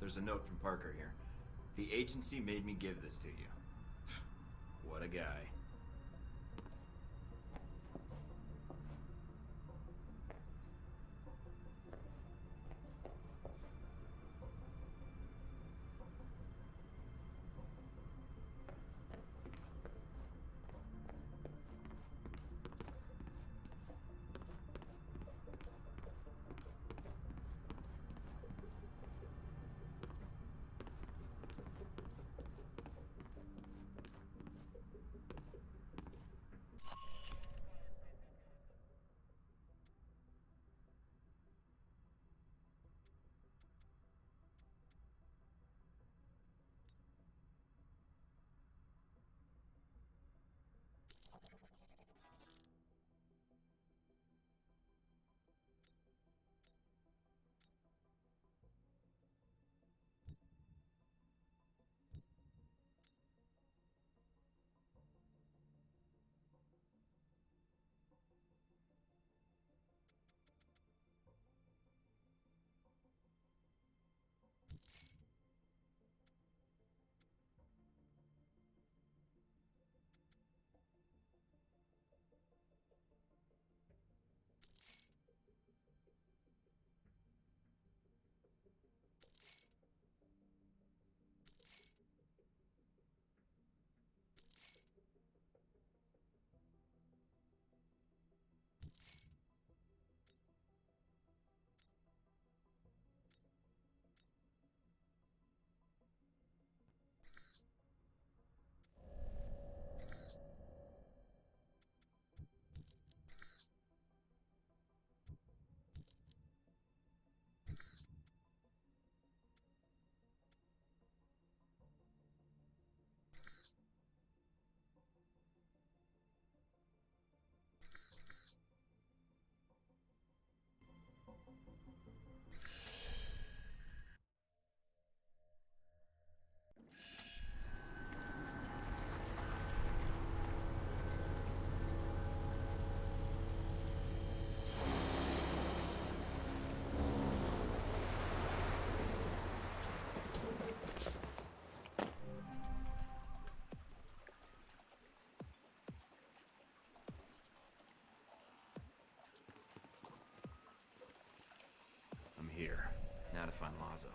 There's a note from Parker here. The agency made me give this to you. What a guy. I'm here. Now to find Lazo.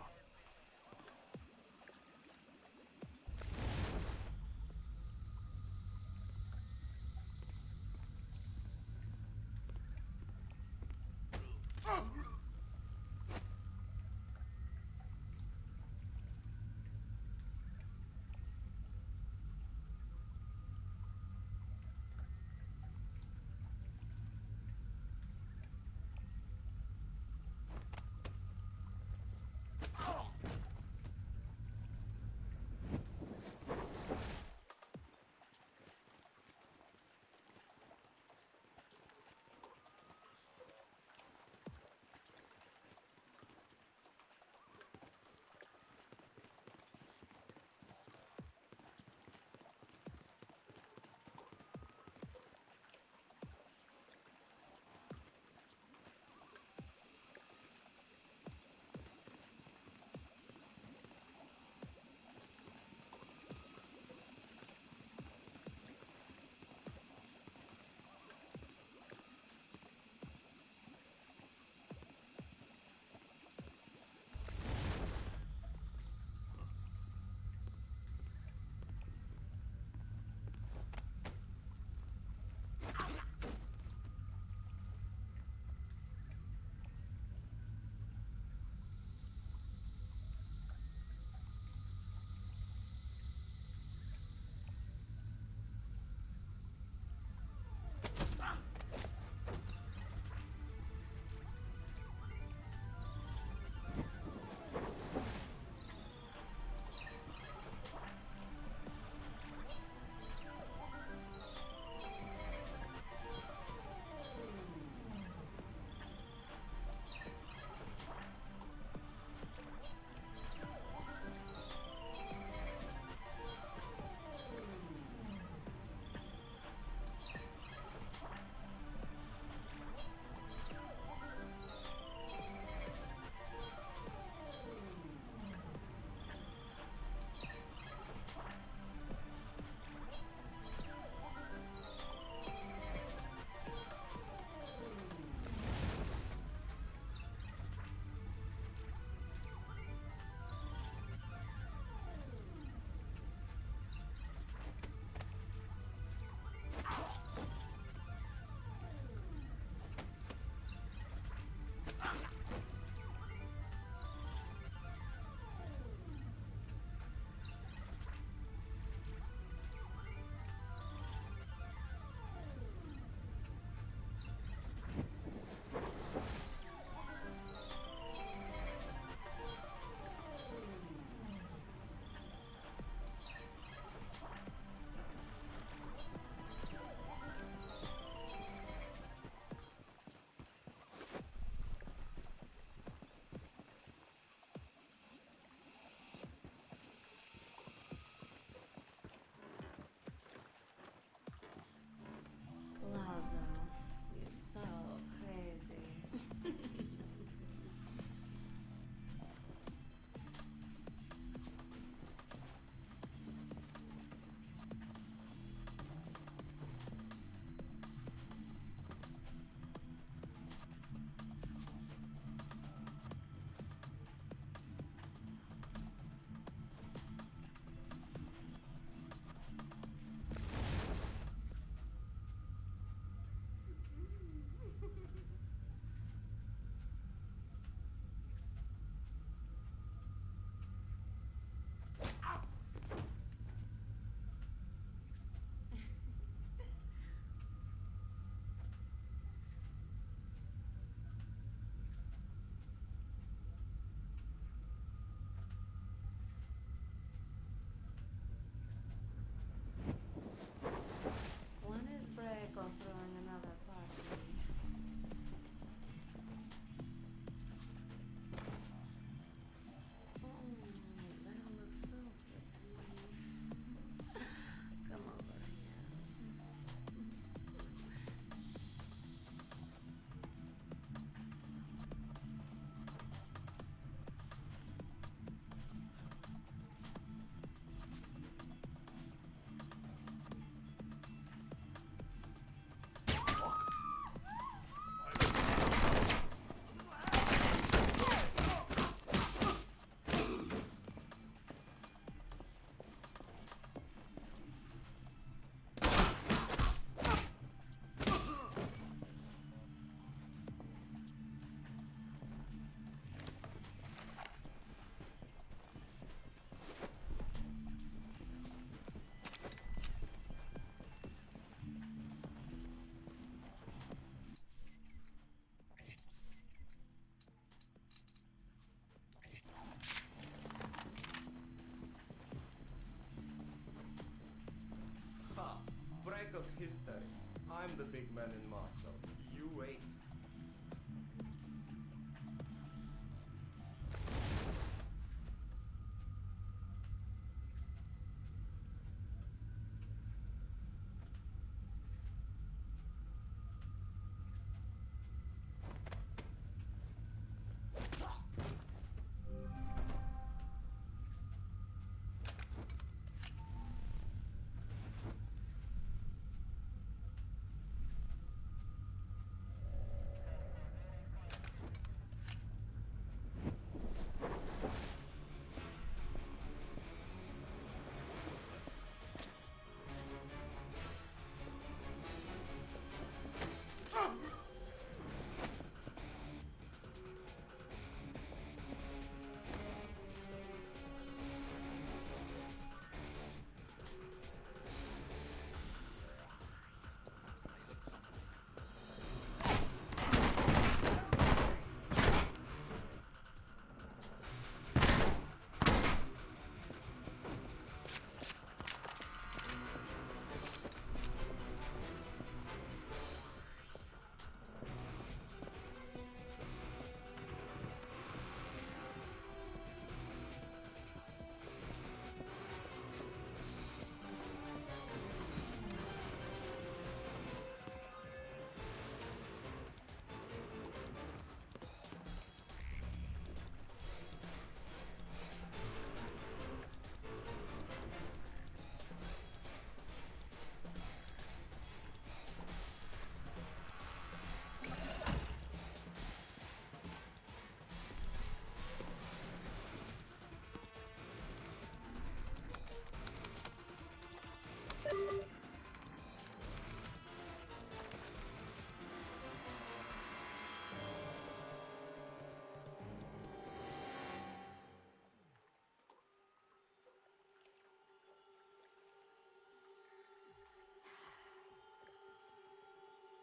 history. I'm the big man in Moscow. You wait.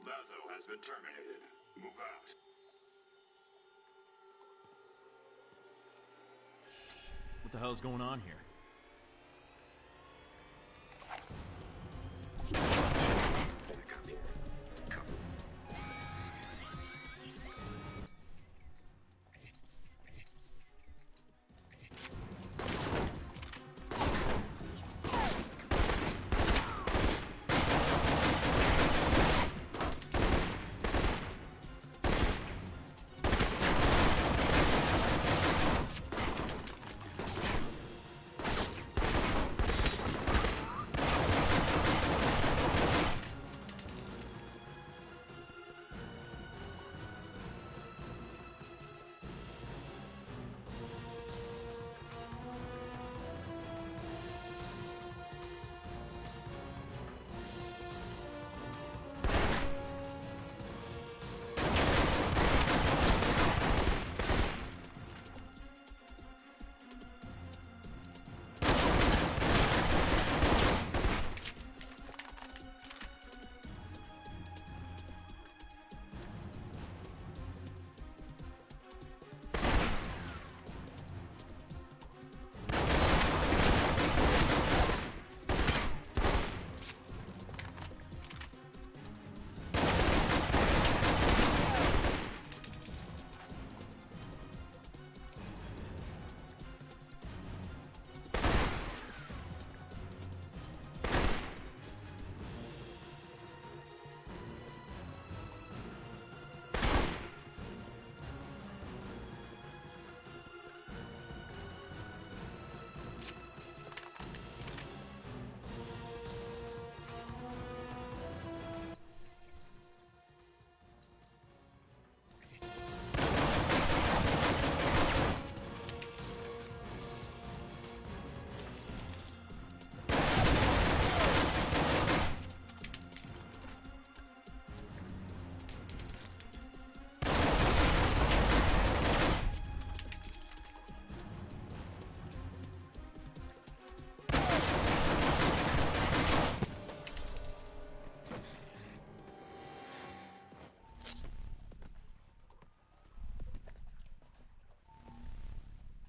Lazo has been terminated. Move out. What the hell's going on here? Back up here. Cover me.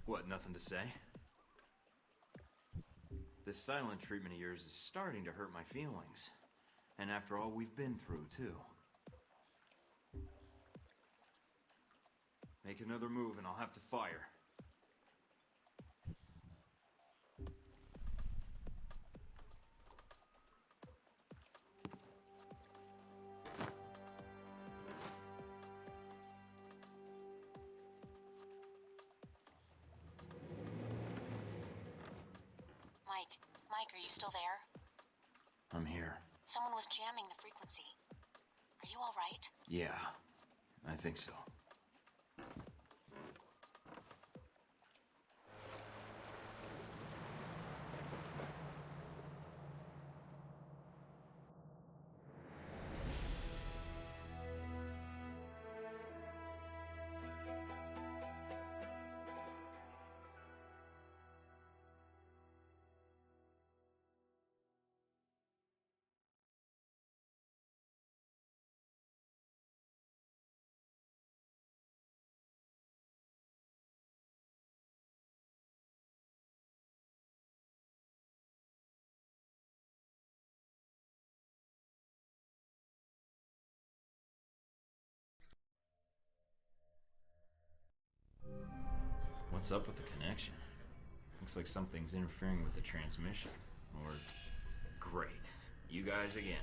What, nothing to say? This silent treatment of yours is starting to hurt my feelings. And after all we've been through, too. Make another move and I'll have to fire. Mike, are you still there? I'm here. Someone was jamming the frequency. Are you all right? Yeah, I think so. What's up with the connection? Looks like something's interfering with the transmission. Or... Great. You guys again.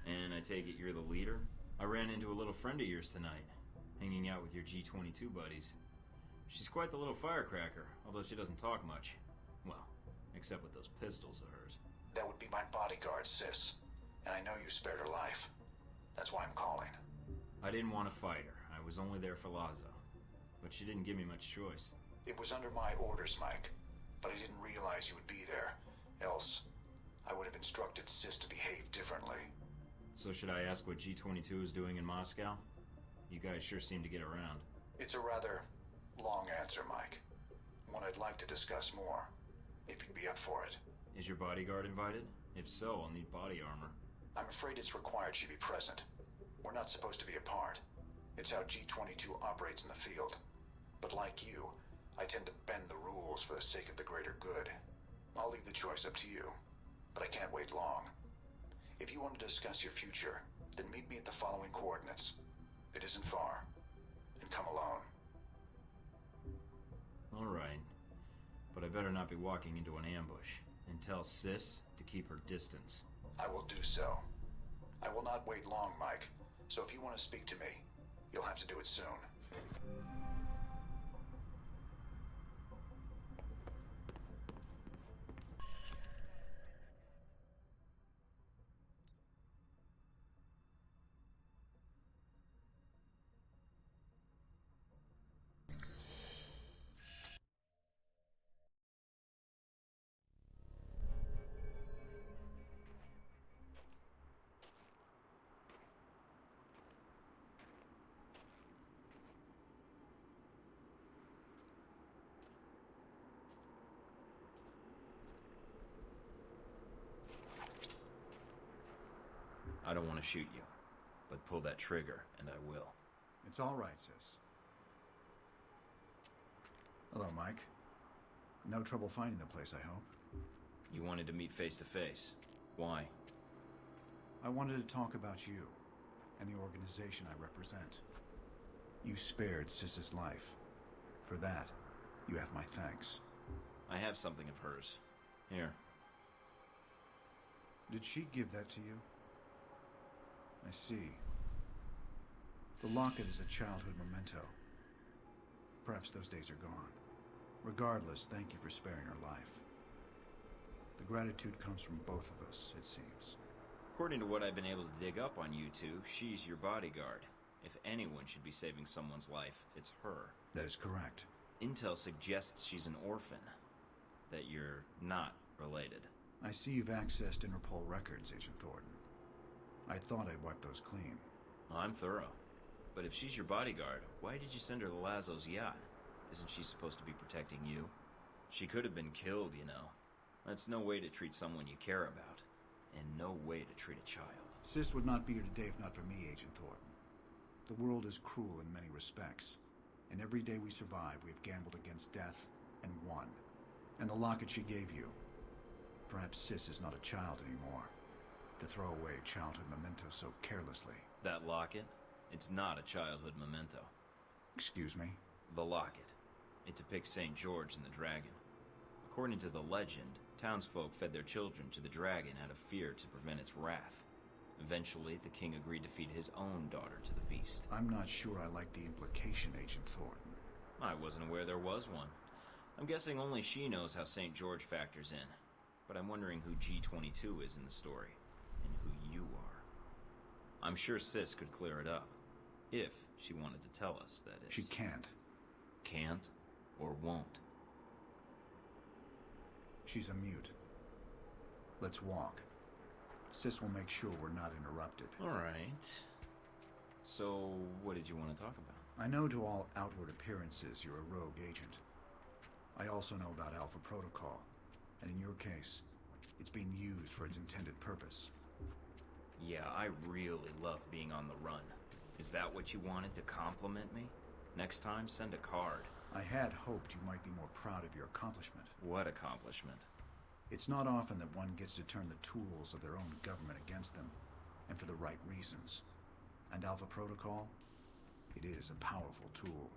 And I take it you're the leader? I ran into a little friend of yours tonight, hanging out with your G-22 buddies. She's quite the little firecracker, although she doesn't talk much. Well, except with those pistols of hers. That would be my bodyguard, Sis. And I know you spared her life. That's why I'm calling. I didn't want to fight her. I was only there for Lazo. But she didn't give me much choice. It was under my orders, Mike. But I didn't realize you would be there. Else, I would have instructed Sis to behave differently. So should I ask what G-22 is doing in Moscow? You guys sure seem to get around. It's a rather long answer, Mike. One I'd like to discuss more, if you'd be up for it. Is your bodyguard invited? If so, I'll need body armor. I'm afraid it's required she be present. We're not supposed to be apart. It's how G-22 operates in the field. But like you, I tend to bend the rules for the sake of the greater good. I'll leave the choice up to you, but I can't wait long. If you want to discuss your future, then meet me at the following coordinates. It isn't far. And come alone. Alright. But I better not be walking into an ambush. And tell Sis to keep her distance. I will do so. I will not wait long, Mike. So if you want to speak to me, you'll have to do it soon. I don't want to shoot you, but pull that trigger, and I will. It's all right, Sis. Hello, Mike. No trouble finding the place, I hope. You wanted to meet face to face. Why? I wanted to talk about you and the organization I represent. You spared Sis's life. For that, you have my thanks. I have something of hers. Here. Did she give that to you? I see. The locket is a childhood memento. Perhaps those days are gone. Regardless, thank you for sparing her life. The gratitude comes from both of us, it seems. According to what I've been able to dig up on you two, she's your bodyguard. If anyone should be saving someone's life, it's her. That is correct. Intel suggests she's an orphan. That you're not related. I see you've accessed Interpol records, Agent Thorton. I thought I'd wipe those clean. Well, I'm thorough. But if she's your bodyguard, why did you send her to Lazo's yacht? Isn't she supposed to be protecting you? She could have been killed, you know. That's no way to treat someone you care about. And no way to treat a child. Sis would not be here today if not for me, Agent Thornton. The world is cruel in many respects. And every day we survive, we've gambled against death and won. And the locket she gave you. Perhaps Sis is not a child anymore. to throw away childhood mementos so carelessly. That locket? It's not a childhood memento. Excuse me? The locket. It depicts St. George and the dragon. According to the legend, townsfolk fed their children to the dragon out of fear to prevent its wrath. Eventually, the king agreed to feed his own daughter to the beast. I'm not sure I like the implication, Agent Thornton. I wasn't aware there was one. I'm guessing only she knows how St. George factors in. But I'm wondering who G22 is in the story, and who you are. I'm sure Sis could clear it up. If she wanted to tell us, that is. She can't. Can't or won't? She's a mute. Let's walk. Sis will make sure we're not interrupted. All right. So, what did you want to talk about? I know to all outward appearances you're a rogue agent. I also know about Alpha Protocol, and in your case, it's being used for its intended purpose. Yeah, I really love being on the run. Is that what you wanted, to compliment me? Next time, send a card. I had hoped you might be more proud of your accomplishment. What accomplishment? It's not often that one gets to turn the tools of their own government against them, and for the right reasons. And Alpha Protocol? It is a powerful tool.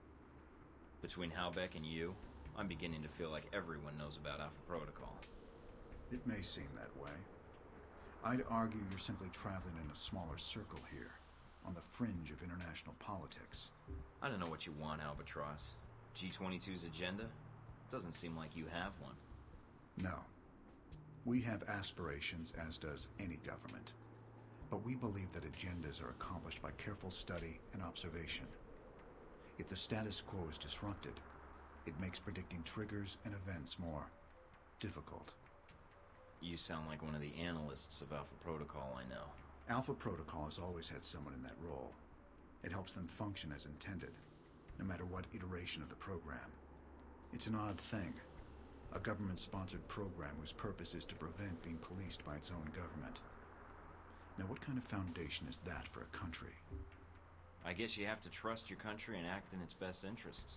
Between Halbeck and you, I'm beginning to feel like everyone knows about Alpha Protocol. It may seem that way. I'd argue you're simply traveling in a smaller circle here, on the fringe of international politics. I don't know what you want, Albatross. G22's agenda? Doesn't seem like you have one. No. We have aspirations, as does any government. But we believe that agendas are accomplished by careful study and observation. If the status quo is disrupted, it makes predicting triggers and events more difficult. You sound like one of the analysts of Alpha Protocol I know. Alpha Protocol has always had someone in that role. It helps them function as intended, no matter what iteration of the program. It's an odd thing. A government-sponsored program whose purpose is to prevent being policed by its own government. Now, what kind of foundation is that for a country? I guess you have to trust your country and act in its best interests.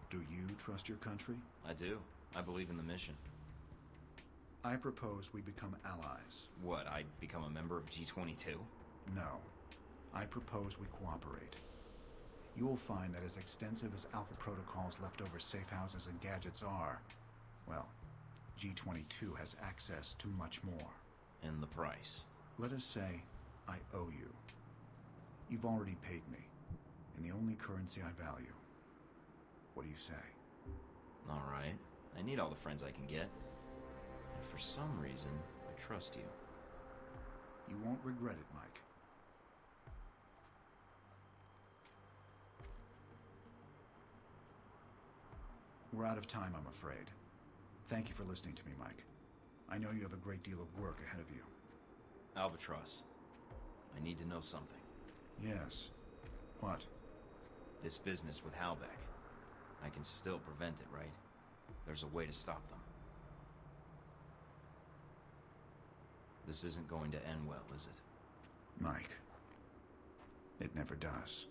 Do you trust your country? I do. I believe in the mission. I propose we become allies. What, I become a member of G22? No. I propose we cooperate. You will find that as extensive as Alpha Protocol's leftover safe houses and gadgets are, well, G22 has access to much more. And the price? Let us say I owe you. You've already paid me, in the only currency I value. What do you say? All right. I need all the friends I can get. And for some reason, I trust you. You won't regret it, Mike. We're out of time, I'm afraid. Thank you for listening to me, Mike. I know you have a great deal of work ahead of you. Albatross, I need to know something. Yes. What? This business with Halbeck. I can still prevent it, right? There's a way to stop them. This isn't going to end well, is it? Mike, it never does.